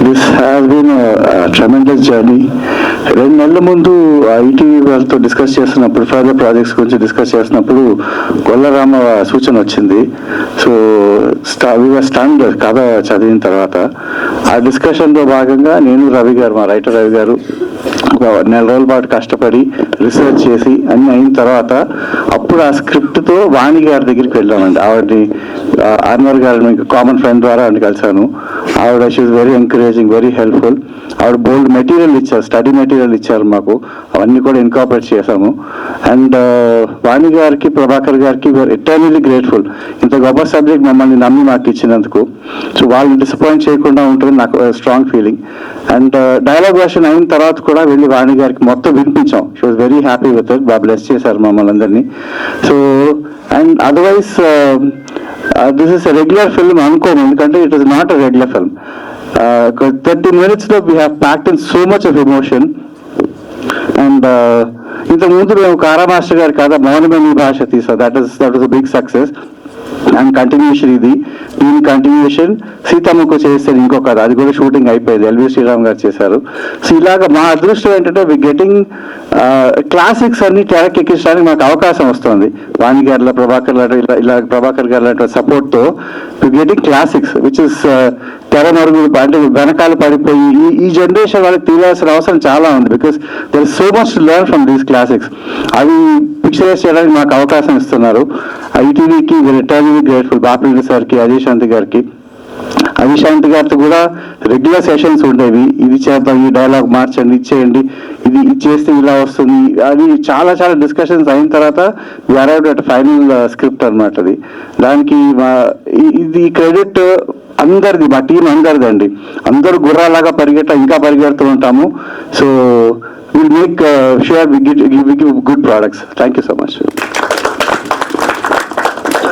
This has been tremendous journey. 2 నెలల ముందు ETV వాళ్ళతో డిస్కస్ చేస్తున్నప్పుడు ఫర్దర్ ప్రాజెక్ట్స్ గురించి డిస్కస్ చేస్తున్నప్పుడు గొల్లరామ సూచన వచ్చింది. సో స్టాండ్ కథ చదివిన తర్వాత ఆ డిస్కషన్లో భాగంగా నేను రవి గారు, మా రైటర్ రవి గారు ఒక 4 నెలల పాటు కష్టపడి రీసెర్చ్ చేసి అన్ని అయిన తర్వాత అప్పుడు ఆ స్క్రిప్ట్తో వాణి గారి దగ్గరికి వెళ్ళామండి. ఆవిడని అన్వర్ గారిని కామన్ ఫ్రెండ్ ద్వారా ఆవిడ కలిశాను. ఆవిడ she is very encouraging, very helpful. ఆవిడ బోల్డ్ మెటీరియల్ ఇచ్చారు, స్టడీ మెటీరియల్ ఇచ్చారు మాకు. అవన్నీ కూడా ఇన్కార్పొరేట్ చేశాము. అండ్ వాణి గారికి, ప్రభాకర్ గారికి వీఆర్ ఎటర్నలీ గ్రేట్ఫుల్. ఇంత గొప్ప సబ్జెక్ట్ మమ్మల్ని నమ్మి మాకు ఇచ్చినందుకు. సో వాళ్ళని డిసప్పాయింట్ చేయకుండా ఉంటుంది నాకు strong feeling. And dialogue version అయిన తర్వాత కూడా వెళ్ళి వాణి గారికి మొత్తం వినిపించాం. She was very happy with it. బాగా బ్లెస్ చేశారు మమ్మల్ని అందరినీ. So and otherwise this is a regular film అనుకోము, ఎందుకంటే it is not a regular film. 30 minutes లో we have packed in so much of emotion. And ఇంతకుముందు మేము కారా మాస్టర్ గారి కథ మౌనమే నీ భాష తీసాం. That was a big success. And continuation ఇది. దీని కంటిన్యూషన్ సీతమ్మకు చేస్తే ఇంకో కథ, అది కూడా షూటింగ్ అయిపోయింది, ఎల్వి శ్రీరామ్ గారు చేశారు. సో ఇలాగ మా అదృష్టం ఏంటంటే వి గెటింగ్ క్లాసిక్స్ అన్ని తెరకెక్కించడానికి మాకు అవకాశం వస్తుంది. వాణి గారిలో, ప్రభాకర్ ఇలా ప్రభాకర్ గారి సపోర్ట్తో we getting classics which is తెర మరుగులు అంటే వెనకాల పడిపోయి ఈ జనరేషన్ వాళ్ళకి తీయాల్సిన అవసరం చాలా ఉంది. Because there is so much to learn from these classics. అవి పిక్చరైజ్ చేయడానికి మాకు అవకాశం ఇస్తున్నారు. ఈటీవీకి రిటర్న్ గ్రేట్ఫుల్. బాపిరెడ్డి సార్కి, అజయ్ శాంతి గారికి. అజయ్ శాంతి గారితో కూడా రెగ్యులర్ సెషన్స్ ఉండేవి. ఇది చేద్దాం, ఈ డైలాగ్ మార్చండి, ఇచ్చేయండి, ఇది చేస్తే ఇలా వస్తుంది. అది చాలా చాలా డిస్కషన్స్ అయిన తర్వాత వి అరైవ్డ్ అట్ ఫైనల్ స్క్రిప్ట్ అనమాట. అది దానికి ఇది క్రెడిట్ అందరిది, మా టీం అందరిది అండి. అందరూ గుర్రాలాగా ఇంకా పరిగెడుతూ ఉంటాము. So will make sure we give good products. Thank you so much.